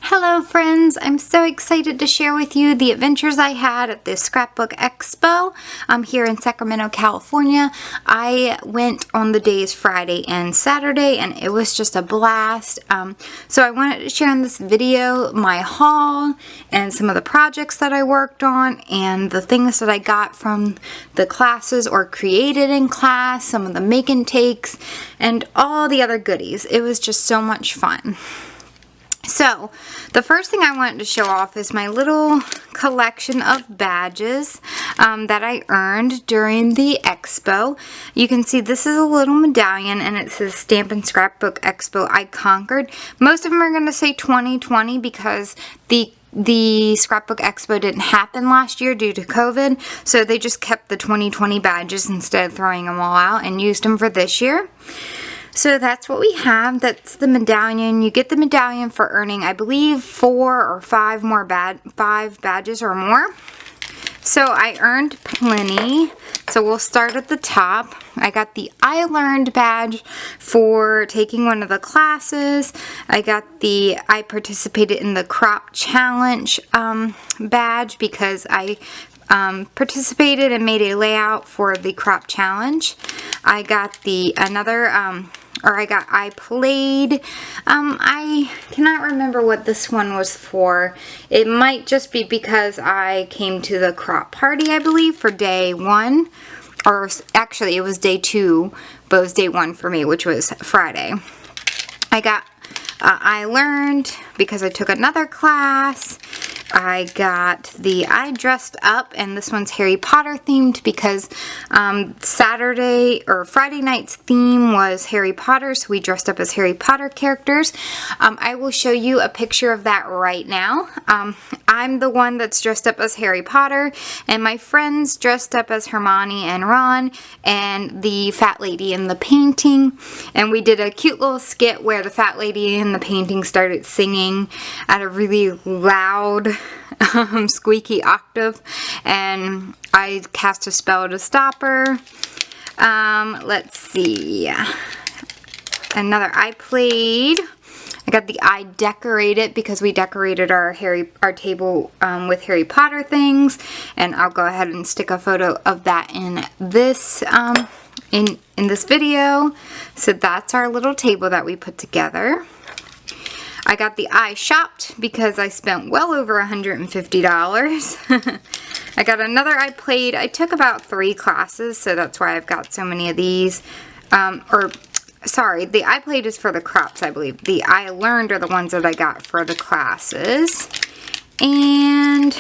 Hello friends, I'm so excited to share with you the adventures I had at the Scrapbook Expo here in Sacramento, California. I went on the days Friday and Saturday and it was just a blast. So I wanted to share in this video my haul and some of the projects that I worked on and the things that I got from the classes or created in class, some of the make and takes, and all the other goodies. It was just so much fun. So, the first thing I wanted to show off is my little collection of badges that I earned during the expo. You can see this is a little medallion and it says Stampin' Scrapbook Expo I Conquered. Most of them are going to say 2020 because the Scrapbook Expo didn't happen last year due to COVID, so they just kept the 2020 badges instead of throwing them all out and used them for this year. So that's what we have. That's the medallion. You get the medallion for earning, I believe, 4 or 5 more badges or more. So I earned plenty. So we'll start at the top. I got the I Learned badge for taking one of the classes. I got the I participated in the crop challenge badge because I participated and made a layout for the crop challenge. I got I played. I cannot remember what this one was for. It might just be because I came to the crop party, I believe, for day 1. Or actually, it was day 2, but it was day 1 for me, which was Friday. I got I Learned because I took another class. I got the I Dressed Up, and this one's Harry Potter themed because Friday night's theme was Harry Potter, so we dressed up as Harry Potter characters. I will show you a picture of that right now. I'm the one that's dressed up as Harry Potter, and my friends dressed up as Hermione and Ron, and the fat lady in the painting. And we did a cute little skit where the fat lady in the painting started singing at a really loud squeaky octave, and I cast a spell to stop her. Let's see. Another I played. I got the I Decorated because we decorated our table with Harry Potter things, and I'll go ahead and stick a photo of that in this in this video. So that's our little table that we put together. I got the I Shopped because I spent well over $150. I got another I Played. I took about 3 classes, so that's why I've got so many of these. Sorry, the I Played is for the crops, I believe. The I Learned are the ones that I got for the classes. And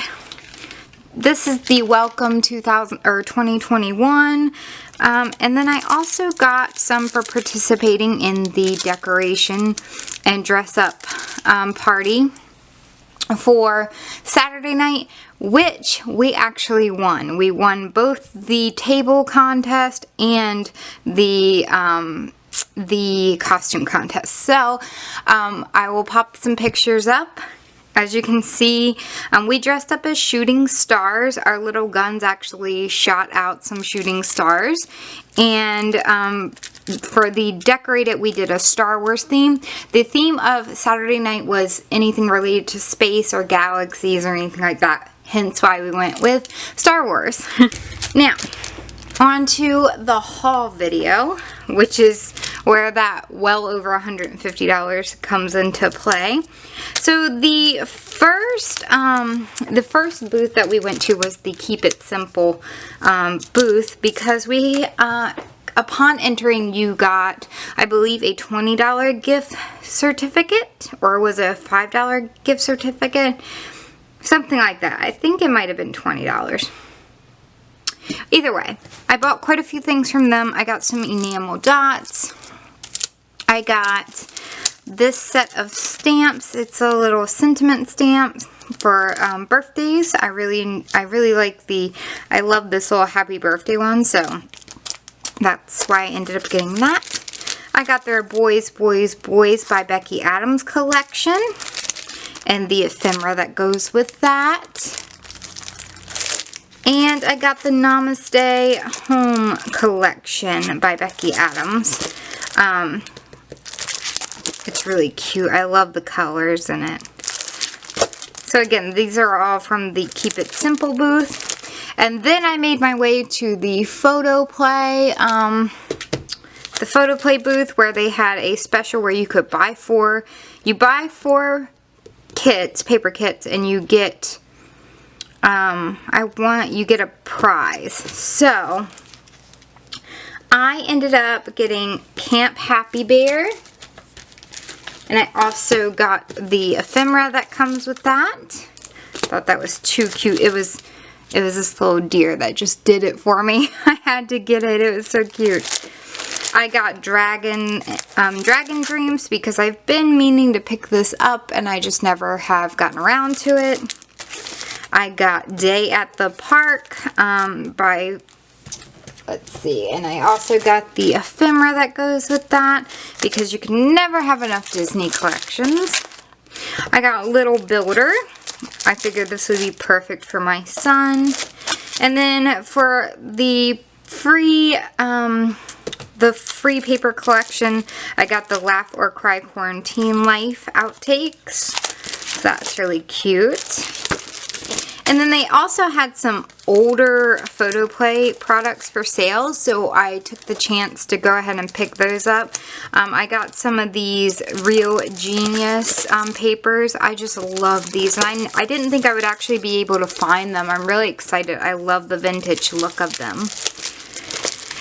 this is the Welcome 2021. And then I also got some for participating in the decoration and dress up party for Saturday night, which we actually won. We won both the table contest and the costume contest. So I will pop some pictures up. As you can see, we dressed up as shooting stars. Our little guns actually shot out some shooting stars. And for the decorated, we did a Star Wars theme. The theme of Saturday night was anything related to space or galaxies or anything like that. Hence why we went with Star Wars. Now, on to the haul video, which is where that well over $150 comes into play. So the first booth that we went to was the Keep It Simple booth because we upon entering you got, I believe, a $20 gift certificate, or was it a $5 gift certificate? Something like that. I think it might have been $20. Either way, I bought quite a few things from them. I got some enamel dots. I got this set of stamps. It's a little sentiment stamp for birthdays. I really like I love this little happy birthday one, so that's why I ended up getting that. I got their Boys, Boys, Boys by Becky Adams collection and the ephemera that goes with that. And I got the Namaste Home collection by Becky Adams. It's really cute. I love the colors in it. So again, these are all from the Keep It Simple booth. And then I made my way to the Photo Play booth, where they had a special where you could buy four kits, paper kits, and you get you get a prize. So I ended up getting Camp Happy Bear, and I also got the ephemera that comes with that. Thought that was too cute. It was this little deer that just did it for me. I had to get it. It was so cute. I got Dragon Dreams because I've been meaning to pick this up and I just never have gotten around to it. I got Day at the Park by, let's see, and I also got the ephemera that goes with that because you can never have enough Disney collections. I got Little Builder. I figured this would be perfect for my son. And then for the free paper collection, I got the Laugh or Cry Quarantine Life outtakes. So that's really cute. And then they also had some older Photo Play products for sale, so I took the chance to go ahead and pick those up. I got some of these Real Genius papers. I just love these, and I didn't think I would actually be able to find them. I'm really excited. I love the vintage look of them.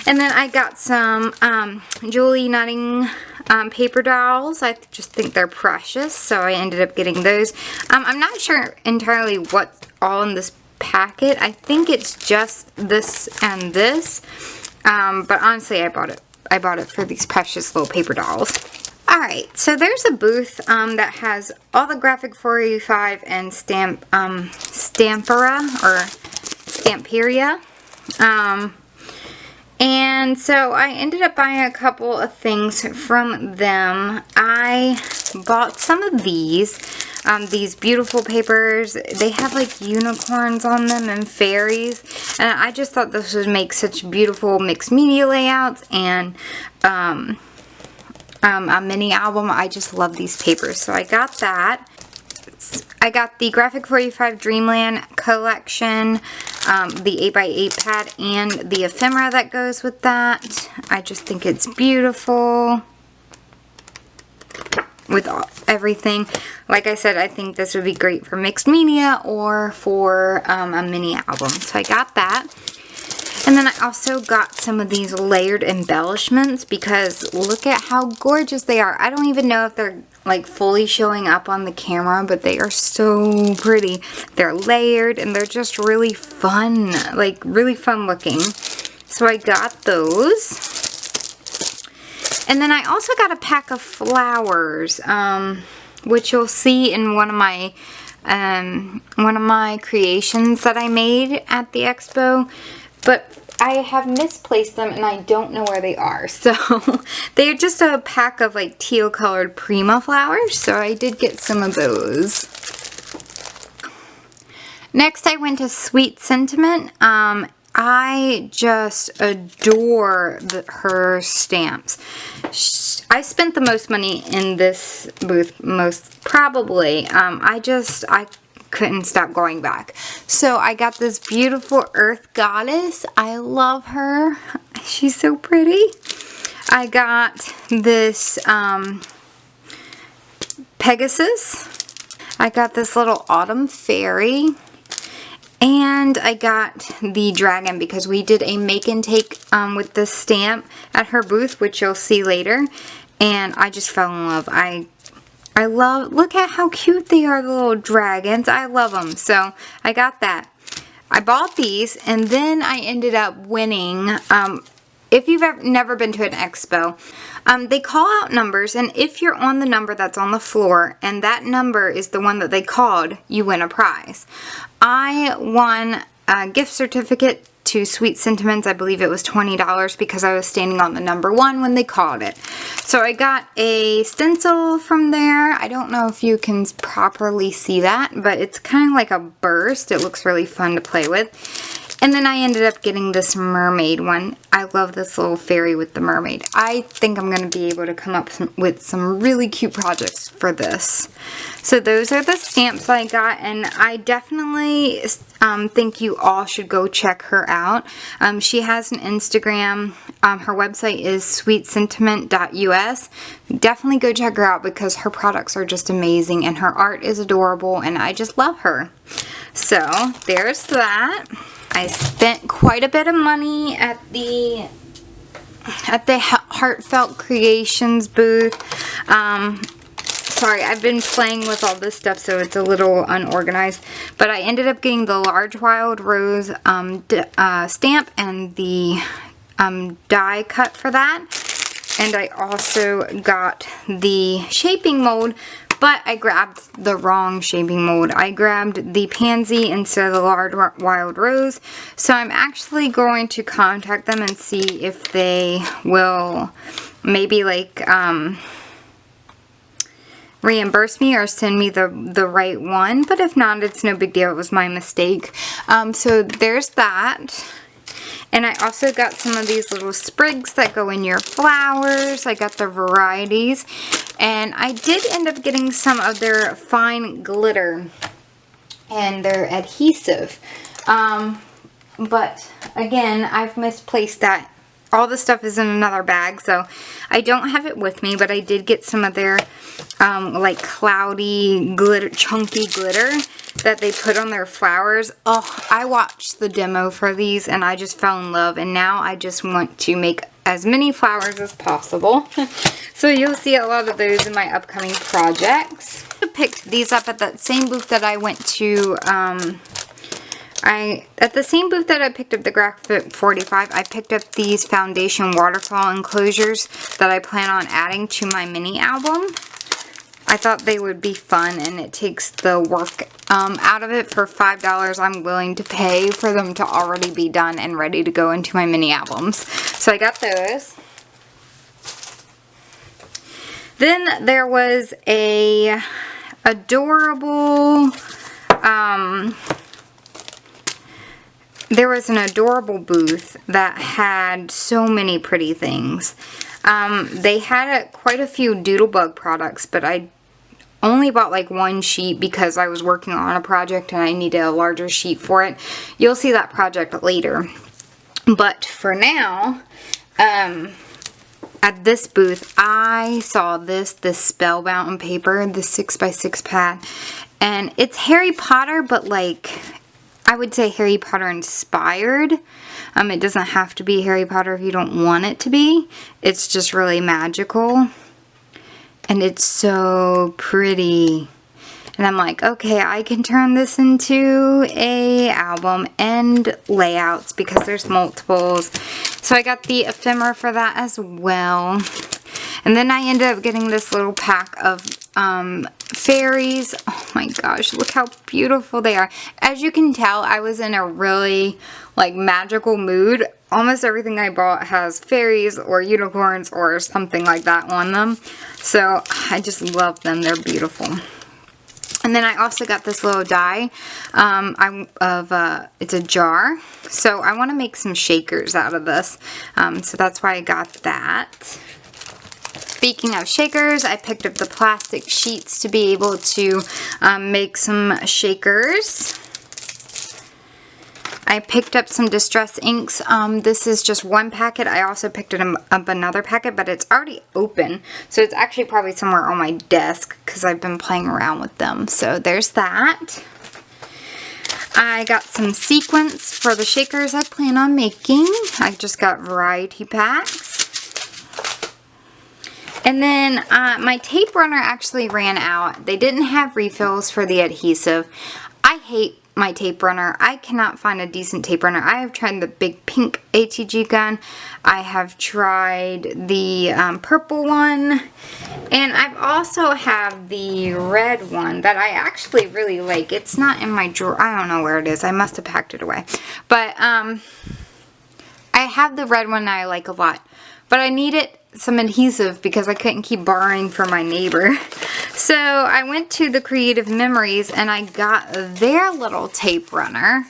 And then I got some Julie Nutting paper dolls. I just think they're precious, so I ended up getting those. I'm not sure entirely what's all in this packet. I think it's just this and this, but honestly I bought it for these precious little paper dolls. Alright, so there's a booth that has all the Graphic 485 and Stamperia. And so I ended up buying a couple of things from them. I bought some of these beautiful papers. They have like unicorns on them and fairies. And I just thought this would make such beautiful mixed media layouts and a mini album. I just love these papers. So I got that. I got the Graphic 45 Dreamland collection, the 8x8 pad, and the ephemera that goes with that. I just think it's beautiful with everything. Like I said, I think this would be great for mixed media or for a mini album. So I got that. And then I also got some of these layered embellishments because look at how gorgeous they are. I don't even know if they're like fully showing up on the camera, but they are so pretty. They're layered and they're just really fun, like really fun looking. So I got those. And then I also got a pack of flowers, which you'll see in one of my creations that I made at the expo. But I have misplaced them and I don't know where they are. So they're just a pack of like teal colored Prima flowers. So I did get some of those. Next I went to Sweet Sentiment. I just adore her stamps. I spent the most money in this booth, most probably. I couldn't stop going back. So I got this beautiful Earth Goddess. I love her. She's so pretty. I got this Pegasus. I got this little Autumn Fairy. And I got the dragon because we did a make and take with this stamp at her booth, which you'll see later. And I just fell in love. I love, look at how cute they are, the little dragons. I love them. So I got that. I bought these and then I ended up winning. If you've never been to an expo, they call out numbers, and if you're on the number that's on the floor and that number is the one that they called, you win a prize. I won a gift certificate to Sweet Sentiments. I believe it was $20 because I was standing on the number 1 when they called it. So I got a stencil from there. I don't know if you can properly see that, but it's kind of like a burst. It looks really fun to play with. And then I ended up getting this mermaid one. I love this little fairy with the mermaid. I think I'm going to be able to come up with some really cute projects for this. So those are the stamps I got, and I definitely think you all should go check her out. She has an Instagram. Her website is sweetsentiment.us. Definitely go check her out because her products are just amazing and her art is adorable and I just love her. So there's that. I spent quite a bit of money at the Heartfelt Creations booth. Sorry, I've been playing with all this stuff, so it's a little unorganized. But I ended up getting the Large Wild Rose stamp and the die cut for that. And I also got the shaping mold, but I grabbed the wrong shaping mold. I grabbed the pansy instead of the Large Wild Rose. So I'm actually going to contact them and see if they will maybe like reimburse me or send me the right one. But if not, it's no big deal. It was my mistake. So there's that. And I also got some of these little sprigs that go in your flowers. I got the varieties. And I did end up getting some of their fine glitter and their adhesive. But again, I've misplaced that. All the stuff is in another bag, so I don't have it with me, but I did get some of their like cloudy glitter, chunky glitter that they put on their flowers. Oh, I watched the demo for these and I just fell in love, and now I just want to make as many flowers as possible. So you'll see a lot of those in my upcoming projects. I picked these up at that same booth that I went to. At the same booth that I picked up the Graphic 45, I picked up these foundation waterfall enclosures that I plan on adding to my mini album. I thought they would be fun, and it takes the work out of it. For $5 I'm willing to pay for them to already be done and ready to go into my mini albums. So I got those. Then there was a adorable there was an adorable booth that had so many pretty things. They had quite a few Doodlebug products, but I only bought like one sheet because I was working on a project and I needed a larger sheet for it. You'll see that project later. But for now, at this booth, I saw this Spellbound paper, the 6x6 pad. And it's Harry Potter, but like, I would say Harry Potter inspired. It doesn't have to be Harry Potter if you don't want it to be. It's just really magical. And it's so pretty. And I'm like, okay, I can turn this into a album and layouts because there's multiples. So I got the ephemera for that as well. And then I ended up getting this little pack of fairies. Oh my gosh, look how beautiful they are. As you can tell, I was in a really like magical mood. Almost everything I bought has fairies or unicorns or something like that on them. So I just love them. They're beautiful. And then I also got this little die it's a jar. So I want to make some shakers out of this. So that's why I got that. Speaking of shakers, I picked up the plastic sheets to be able to make some shakers. I picked up some Distress inks. This is just one packet. I also picked up another packet, but it's already open. So it's actually probably somewhere on my desk because I've been playing around with them. So there's that. I got some sequins for the shakers I plan on making. I just got variety packs. And then my tape runner actually ran out. They didn't have refills for the adhesive. I hate my tape runner. I cannot find a decent tape runner. I have tried the big pink ATG gun. I have tried the purple one. And I've also have the red one that I actually really like. It's not in my drawer. I don't know where it is. I must have packed it away. But I have the red one and I like a lot. But I needed some adhesive because I couldn't keep borrowing from my neighbor. So I went to the Creative Memories and I got their little tape runner.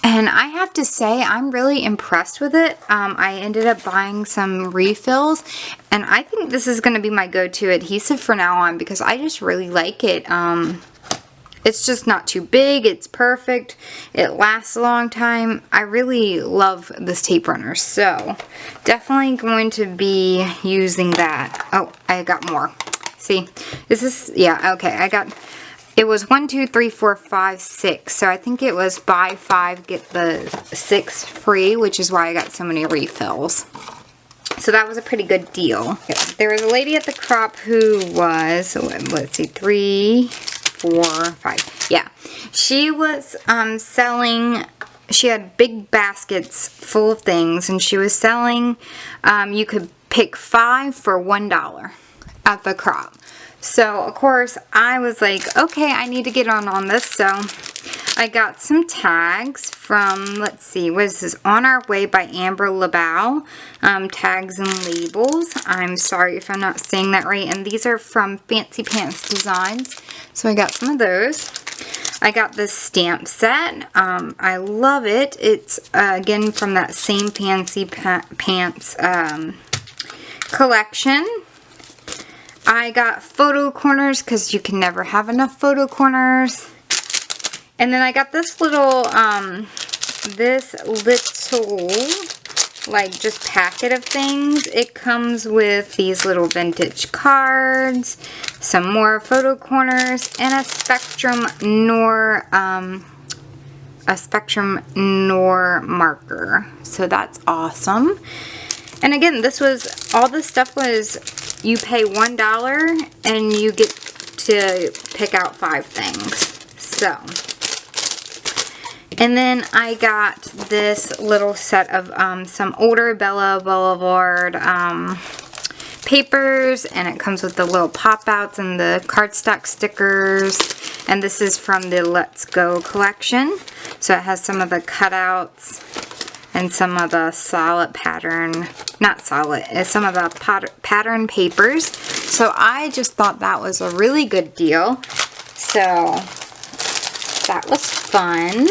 And I have to say, I'm really impressed with it. I ended up buying some refills, and I think this is going to be my go-to adhesive from now on because I just really like it. It's just not too big. It's perfect. It lasts a long time. I really love this tape runner, so definitely going to be using that. Oh, I got more. See, this is, yeah, okay, it was 1, 2, 3, 4, 5, 6. So I think it was buy 5, get the 6 free, which is why I got so many refills. So that was a pretty good deal. There was a lady at the crop who was, let's see, 3, 4, 5. Yeah. She was selling, she had big baskets full of things, and she was selling, you could pick 5 for $1 at the crop. So, of course, I was like, okay, I need to get on this. So, I got some tags from, let's see, what is this? On Our Way by Amber LaBelle. Tags and labels. I'm sorry if I'm not saying that right. And these are from Fancy Pants Designs. So, I got some of those. I got this stamp set. I love it. It's, again, from that same Fancy Pants collection. I got photo corners because you can never have enough photo corners. And then I got this little, like, just packet of things. It comes with these little vintage cards, some more photo corners, and a Spectrum Noir marker. So that's awesome. And again, this was, all this stuff was, you pay $1 and you get to pick out 5 things. So, and then I got this little set of some older Bella Boulevard papers, and it comes with the little pop-outs and the cardstock stickers. And this is from the Let's Go collection. So it has some of the cutouts and some of the solid pattern, not solid, some of the pattern papers. So I just thought that was a really good deal. So that was fun.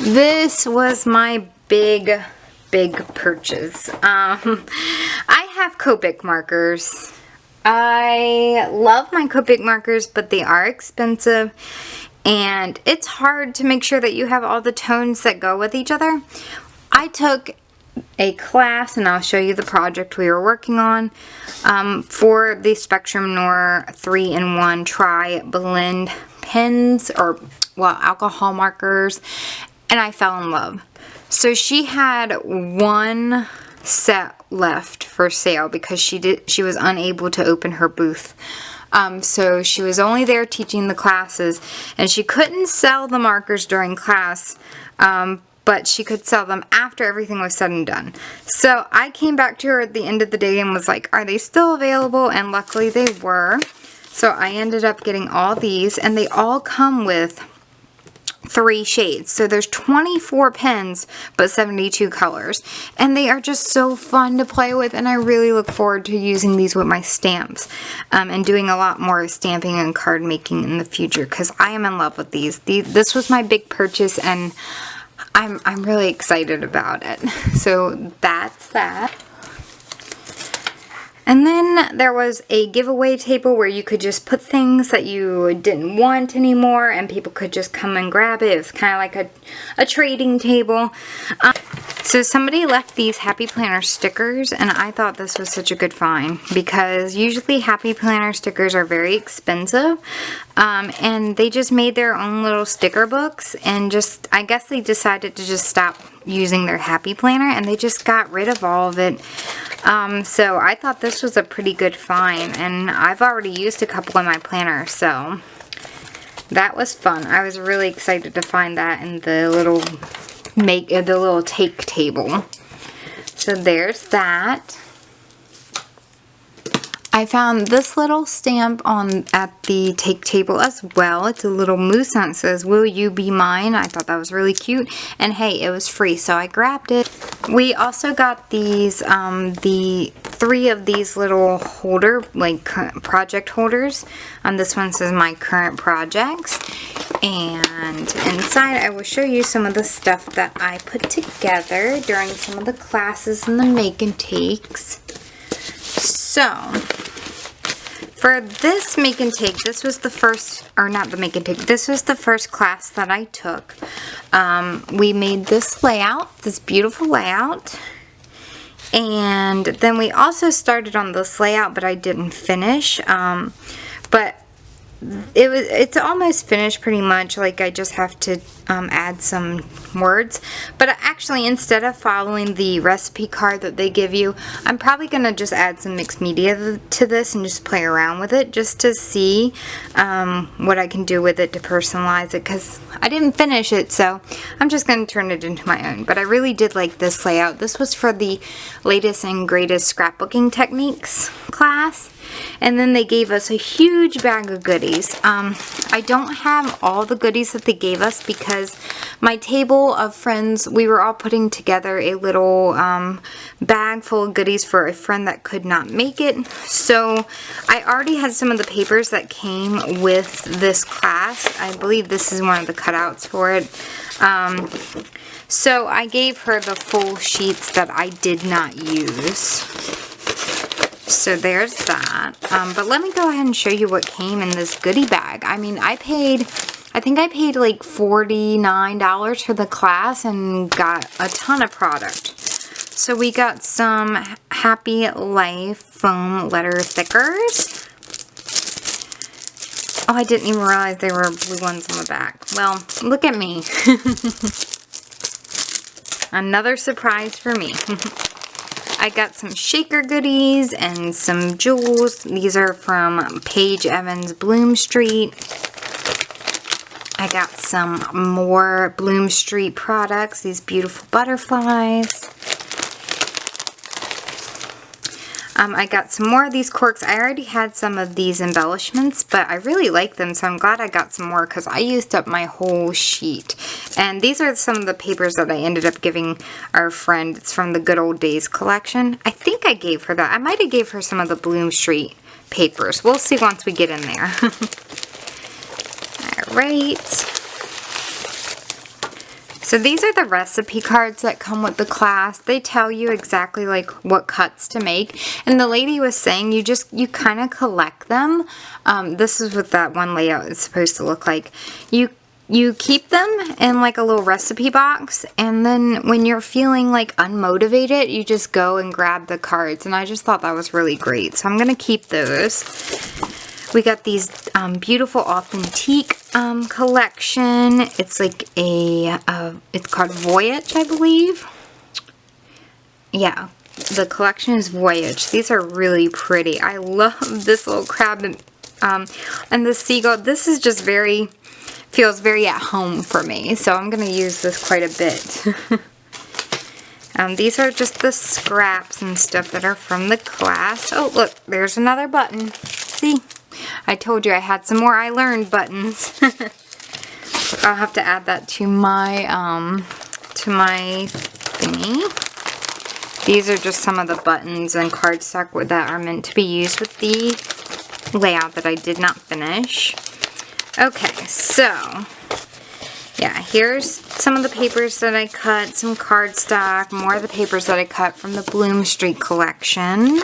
This was my big purchase. I have Copic markers. I love my Copic markers, but they are expensive. And it's hard to make sure that you have all the tones that go with each other. I took a class, and I'll show you the project we were working on, for the Spectrum Noir 3-in-1 Tri-Blend pens, or, well, alcohol markers, and I fell in love. So she had one set left for sale because she was unable to open her booth. So she was only there teaching the classes, and she couldn't sell the markers during class, but she could sell them after everything was said and done. So I came back to her at the end of the day and was like, are they still available? And luckily they were. So I ended up getting all these, and they all come with 3 shades. So there's 24 pens, but 72 colors. And they are just so fun to play with, and I really look forward to using these with my stamps, and doing a lot more stamping and card making in the future, because I am in love with these. This was my big purchase, and I'm really excited about it. So that's that. And then there was a giveaway table where you could just put things that you didn't want anymore, and people could just come and grab it. It was kind of like a trading table. So somebody left these Happy Planner stickers, and I thought this was such a good find because usually Happy Planner stickers are very expensive. And they just made their own little sticker books, and just, I guess they decided to just stop using their Happy Planner, and they just got rid of all of it. So I thought this was a pretty good find, and I've already used a couple in my planner, so that was fun. I was really excited to find that in the little take table. So there's that. I found this little stamp at the take table as well. It's a little moose and it says, "Will you be mine?" I thought that was really cute. And hey, it was free, so I grabbed it. We also got these, the 3 of these little project holders. This one says "My Current Projects." And inside I will show you some of the stuff that I put together during some of the classes and the make and takes. So, for this make and take, this was the first, or not the make and take, this was the first class that I took. We made this layout, this beautiful layout. And then we also started on this layout, but I didn't finish. But it's almost finished pretty much. Like, I just have to add some words. But actually, instead of following the recipe card that they give you, I'm probably gonna just add some mixed media to this and just play around with it just to see what I can do with it to personalize it, because I didn't finish it, so I'm just gonna turn it into my own. But I really did like this layout. This was for the latest and greatest scrapbooking techniques class. And then they gave us a huge bag of goodies. I don't have all the goodies that they gave us because my table of friends, we were all putting together a little bag full of goodies for a friend that could not make it. So I already had some of the papers that came with this class. I believe this is one of the cutouts for it. So I gave her the full sheets that I did not use. So there's that. But let me go ahead and show you what came in this goodie bag. I mean, I think I paid like $49 for the class and got a ton of product. So we got some Happy Life foam letter thickers. Oh, I didn't even realize there were blue ones on the back. Well, look at me. Another surprise for me. I got some shaker goodies and some jewels. These are from Paige Evans Bloom Street. I got some more Bloom Street products, these beautiful butterflies. I got some more of these corks. I already had some of these embellishments, but I really like them, so I'm glad I got some more because I used up my whole sheet. And these are some of the papers that I ended up giving our friend. It's from the Good Old Days collection. I think I gave her that. I might have gave her some of the Bloom Street papers. We'll see once we get in there. Alright. So these are the recipe cards that come with the class. They tell you exactly like what cuts to make. And the lady was saying you kind of collect them. This is what that one layout is supposed to look like. You keep them in like a little recipe box, and then when you're feeling like unmotivated, you just go and grab the cards. And I just thought that was really great. So I'm going to keep those. We got these beautiful authentique collection. It's like it's called Voyage, I believe. Yeah, the collection is Voyage. These are really pretty. I love this little crab and the seagull. This is just feels very at home for me. So I'm going to use this quite a bit. These are just the scraps and stuff that are from the class. Oh, look, there's another button. See? I told you I had some more I learned buttons. I'll have to add that to my thingy. These are just some of the buttons and cardstock that are meant to be used with the layout that I did not finish. Okay, so yeah, here's some of the papers that I cut, some cardstock, more of the papers that I cut from the Bloom Street collection.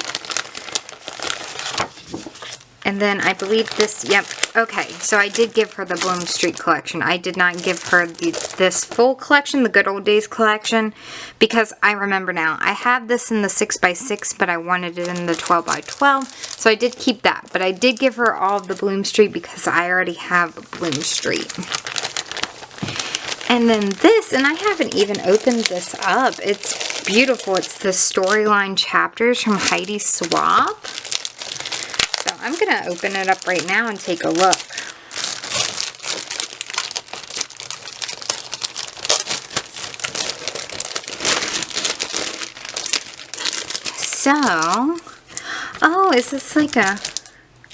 And then I believe this, yep, okay, so I did give her the Bloom Street collection. I did not give her this full collection, the Good Old Days collection, because I remember now. I had this in the 6x6, but I wanted it in the 12x12, so I did keep that. But I did give her all of the Bloom Street because I already have Bloom Street. And then this, and I haven't even opened this up. It's beautiful. It's the Storyline Chapters from Heidi Swapp. So I'm going to open it up right now and take a look. So, Oh, is this like a...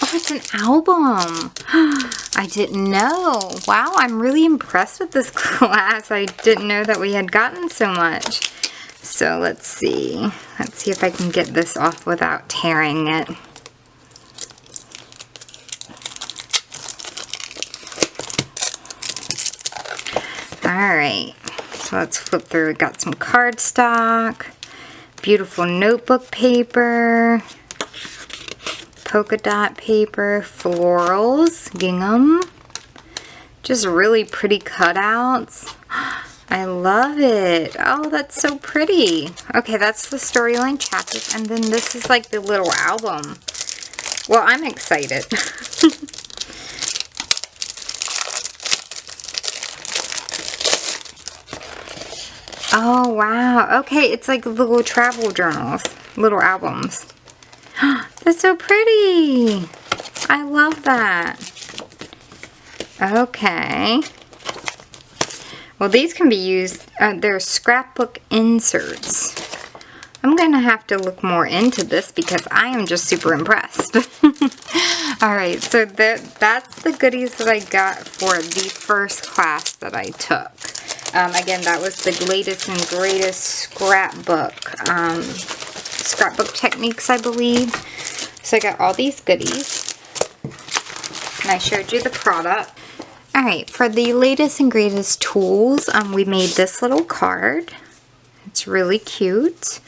Oh, it's an album. I didn't know. Wow, I'm really impressed with this class. I didn't know that we had gotten so much. So let's see. Let's see if I can get this off without tearing it. Alright, so let's flip through. We got some cardstock, beautiful notebook paper, polka dot paper, florals, gingham, just really pretty cutouts. I love it. Oh, that's so pretty. Okay, that's the storyline chapters, and then this is like the little album. Well, I'm excited. Oh, wow. Okay, it's like little travel journals, little albums. That's so pretty. I love that. Okay. Well, these can be used, they're scrapbook inserts. I'm going to have to look more into this because I am just super impressed. Alright, so that's the goodies that I got for the first class that I took. Again, that was the latest and greatest scrapbook techniques, I believe. So I got all these goodies. And I showed you the product. Alright, for the latest and greatest tools, we made this little card. It's really cute.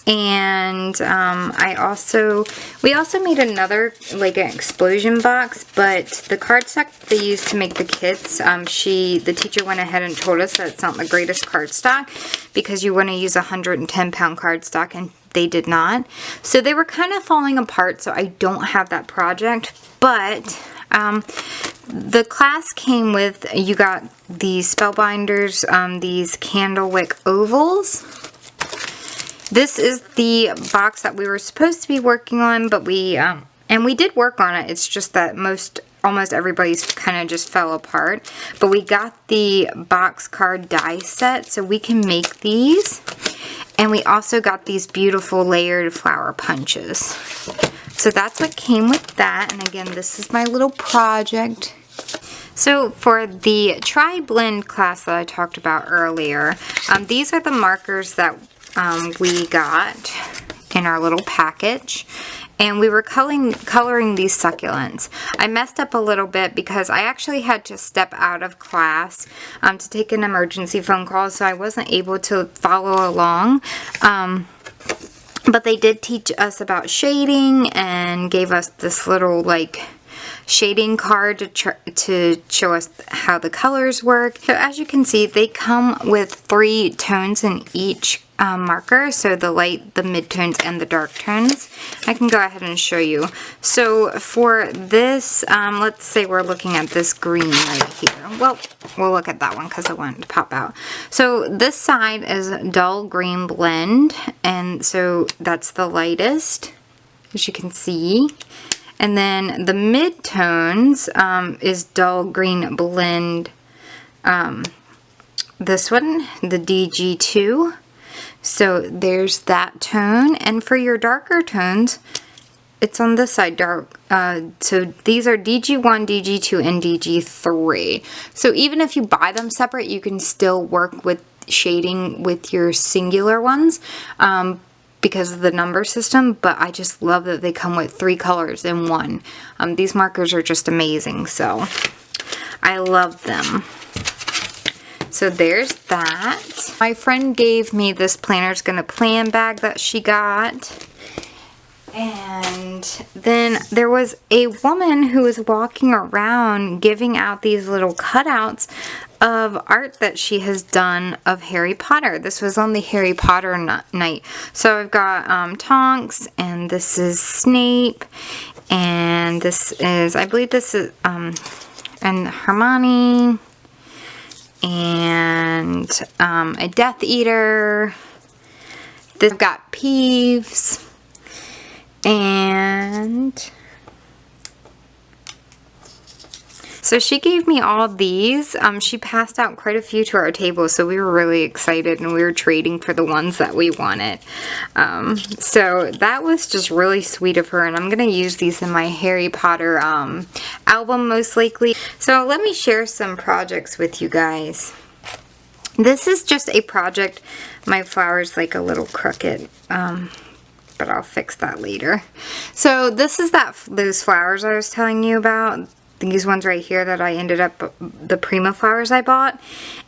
And we also made another, like an explosion box, but the cardstock they used to make the kits, the teacher went ahead and told us that it's not the greatest cardstock because you want to use 110-pound cardstock, and they did not. So they were kind of falling apart, so I don't have that project, but the class came with, you got these spellbinders, these candlewick ovals. This is the box that we were supposed to be working on, but we did work on it. It's just that almost everybody's kind of just fell apart. But we got the box card die set, so we can make these. And we also got these beautiful layered flower punches. So that's what came with that. And again, this is my little project. So for the tri-blend class that I talked about earlier, these are the markers that we got in our little package, and we were coloring these succulents. I messed up a little bit because I actually had to step out of class to take an emergency phone call, so I wasn't able to follow along. But they did teach us about shading and gave us this little like shading card to show us how the colors work. So as you can see, they come with 3 tones in each marker, so the light, the mid-tones, and the dark tones. I can go ahead and show you. So for this, let's say we're looking at this green right here. Well, we'll look at that one because I want it to pop out. So this side is dull green blend, and so that's the lightest, as you can see. And then the mid-tones is dull green blend, this one, the DG2. So there's that tone, and for your darker tones, it's on this side, dark. So these are DG1, DG2, and DG3. So even if you buy them separate, you can still work with shading with your singular ones because of the number system, but I just love that they come with 3 colors in one. These markers are just amazing, so I love them. So there's that. My friend gave me this Planner's Gonna Plan bag that she got. And then there was a woman who was walking around giving out these little cutouts of art that she has done of Harry Potter. This was on the Harry Potter night. So I've got Tonks, and this is Snape, and this is, I believe this is, and Hermione, and a Death Eater. They've got Peeves, and So she gave me all these. She passed out quite a few to our table, so we were really excited and we were trading for the ones that we wanted. So that was just really sweet of her, and I'm going to use these in my Harry Potter album most likely. So let me share some projects with you guys. This is just a project. My flower's like a little crooked, but I'll fix that later. So this is those flowers I was telling you about. These ones right here that I ended up, the Prima flowers I bought.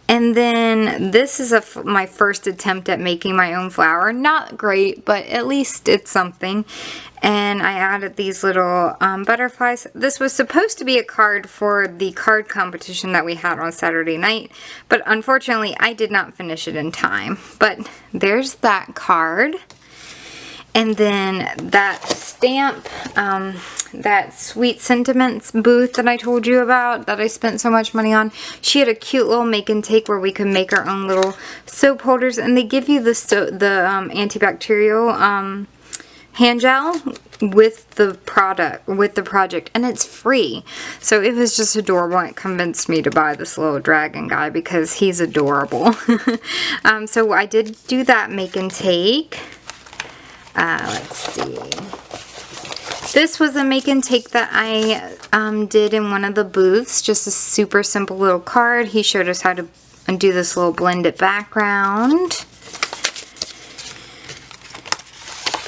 And then this is my first attempt at making my own flower. Not great, but at least it's something. And I added these little butterflies. This was supposed to be a card for the card competition that we had on Saturday night, but unfortunately I did not finish it in time. But there's that card. And then that stamp, that Sweet Sentiments booth that I told you about, that I spent so much money on. She had a cute little make and take where we could make our own little soap holders, and they give you the antibacterial hand gel with the project, and it's free. So it was just adorable. It convinced me to buy this little dragon guy because he's adorable. So I did do that make and take. Let's see. This was a make and take that I did in one of the booths. Just a super simple little card. He showed us how to do this little blended background.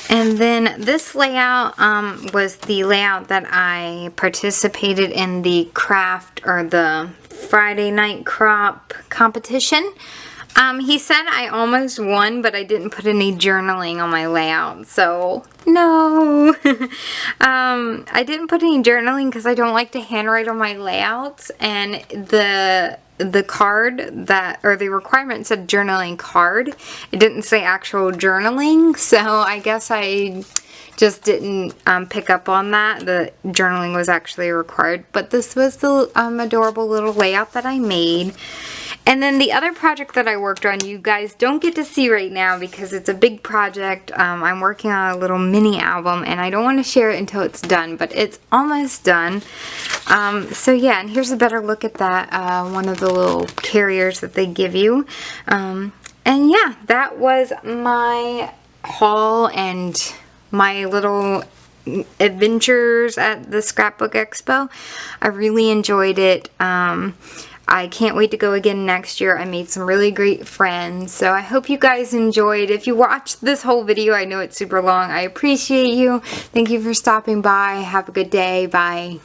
And then this layout was the layout that I participated in the craft or the Friday night crop competition. He said I almost won, but I didn't put any journaling on my layout, so no. I didn't put any journaling because I don't like to handwrite on my layouts, and the card that, or the requirement said journaling card. It didn't say actual journaling, so I guess I just didn't pick up on that. The journaling was actually required, but this was the adorable little layout that I made. And then the other project that I worked on, you guys don't get to see right now because it's a big project. I'm working on a little mini album, and I don't want to share it until it's done, but it's almost done. So yeah, and here's a better look at that, one of the little carriers that they give you. And yeah, that was my haul and my little adventures at the Scrapbook Expo. I really enjoyed it. I can't wait to go again next year. I made some really great friends. So I hope you guys enjoyed. If you watched this whole video, I know it's super long. I appreciate you. Thank you for stopping by. Have a good day. Bye.